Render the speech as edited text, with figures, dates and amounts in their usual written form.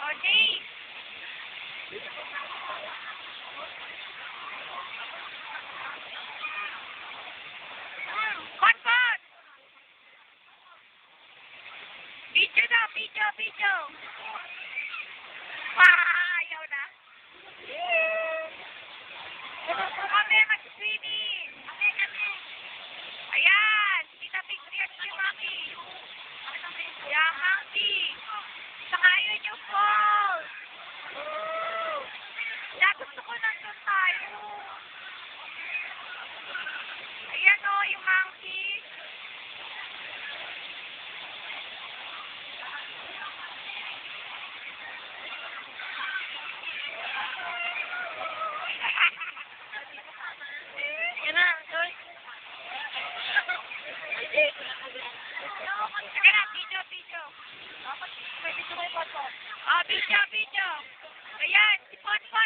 Oh, Jay. Konpot! Video na, video. Ayaw na. Kami mag-swimming. Ayan, kita picture si Maki. Ayan, Maki. Sangayon yung falls. Kaya gusto ko nandun tayo. Ayan o, yung monkey. Ayan na, doon. Sige na, video. Video. Ah, video. Ayan, si Potpot.